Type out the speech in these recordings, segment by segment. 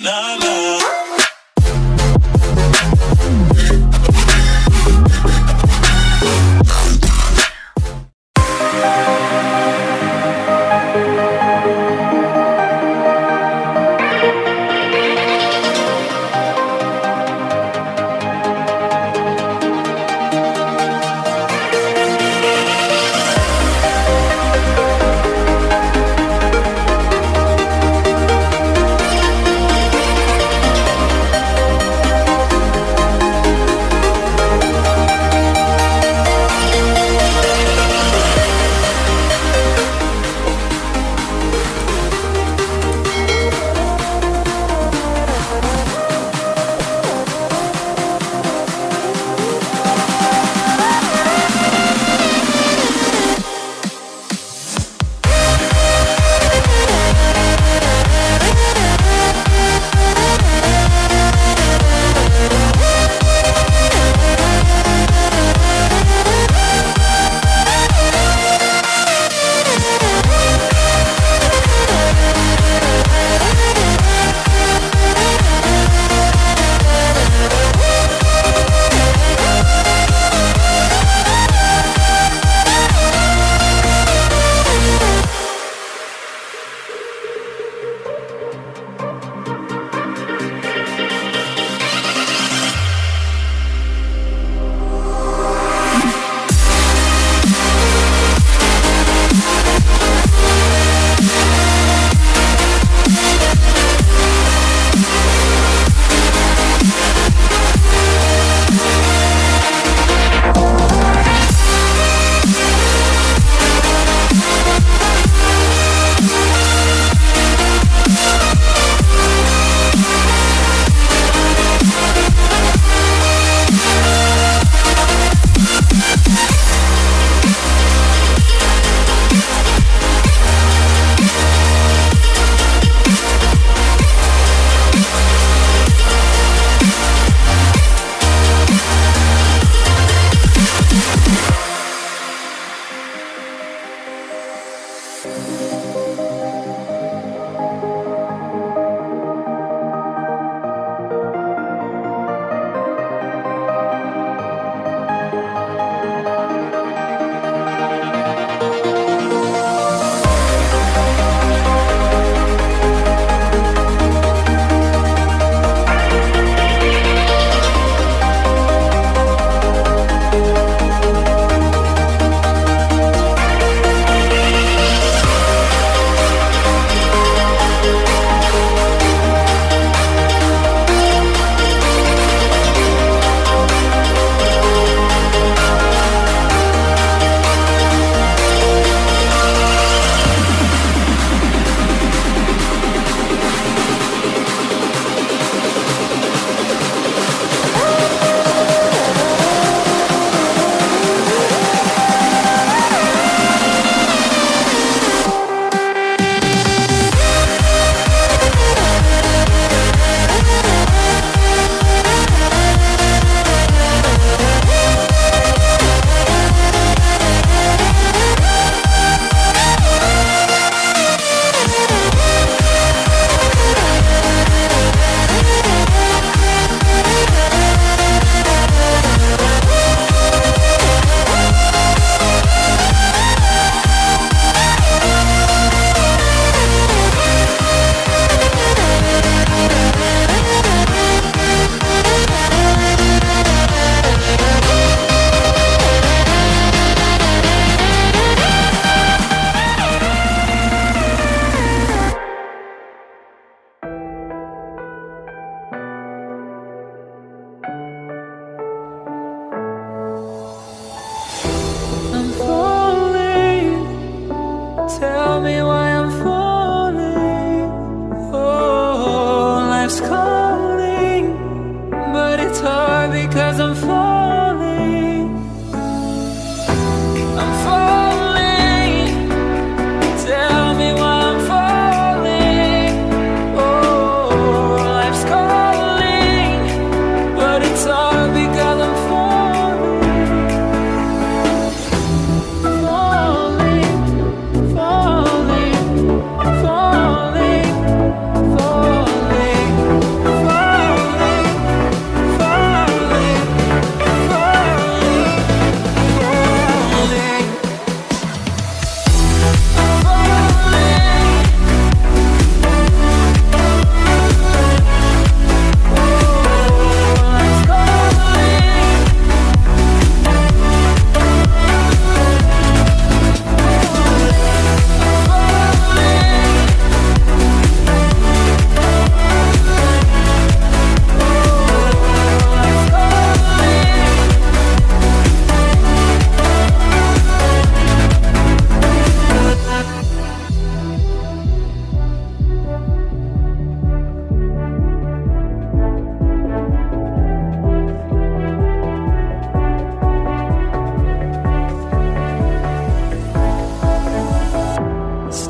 falling.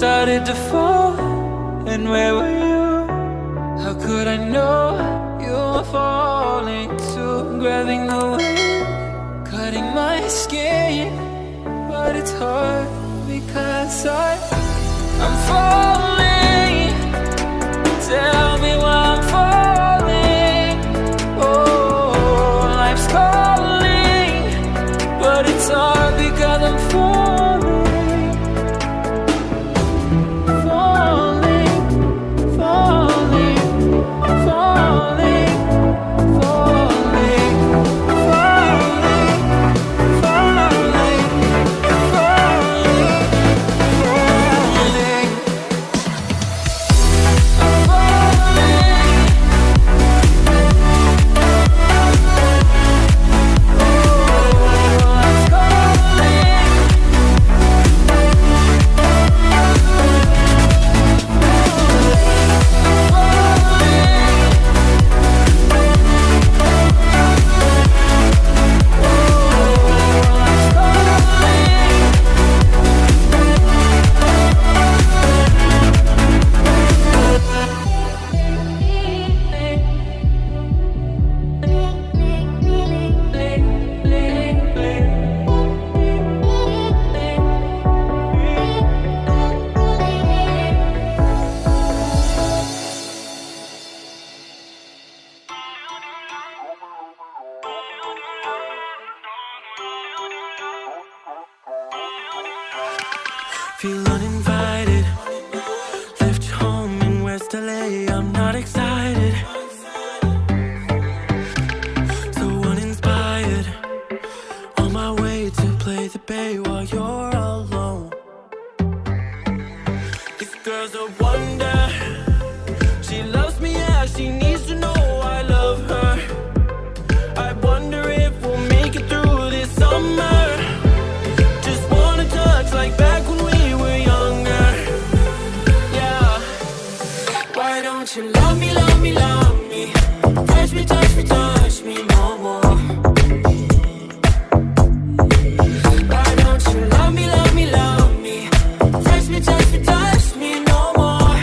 started to fall, and where were you? How could I know you were falling too? Grabbing the wind, cutting my skin, but it's hard because I'm falling. Tell me why I'm falling. Oh, life's calling, but it's hard because I'm falling. Feel uninvited. Left you home in West LA. I'm not excited. So uninspired. On my way to play the bay while you're alone. This girl's a wonder. She loves me, yeah, she needs to know I love her. I wonder if we'll make it through this summer. Just wanna touch like back when we were younger. Yeah. Why don't you love me, love me, love me? Touch me, touch me, touch me no more. Why don't you love me, love me, love me? Touch me, touch me, touch me no more.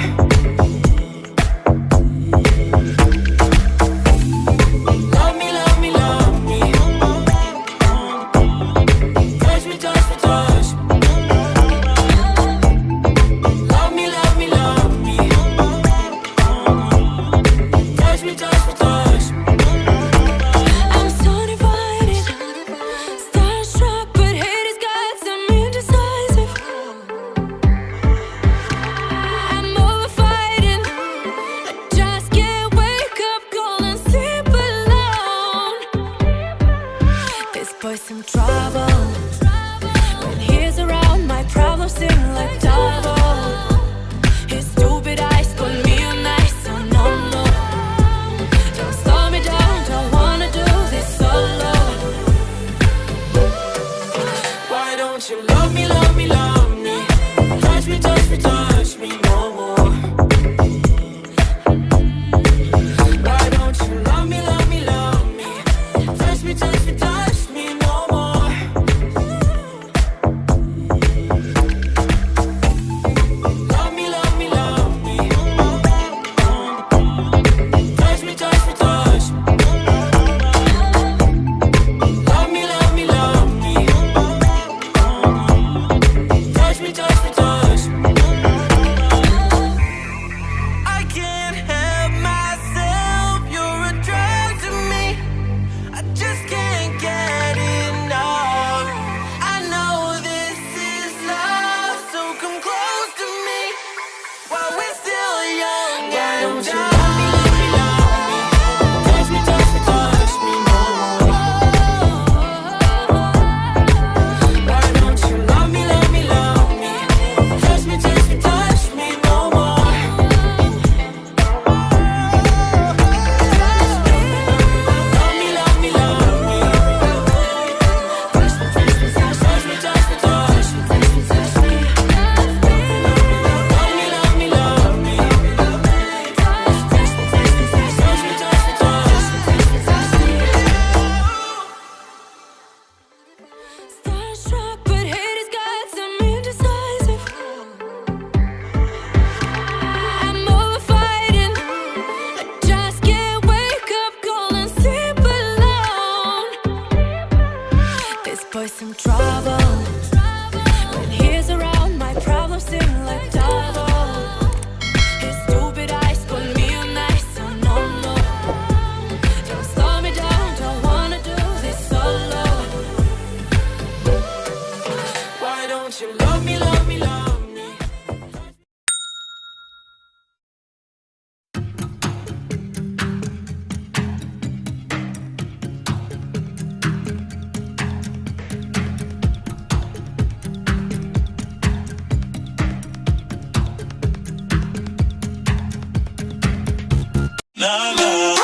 la la.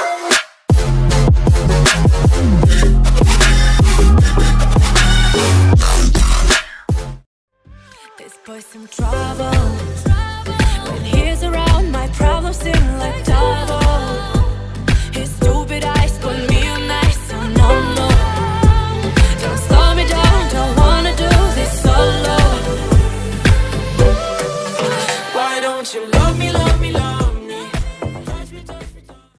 This boy's some trouble.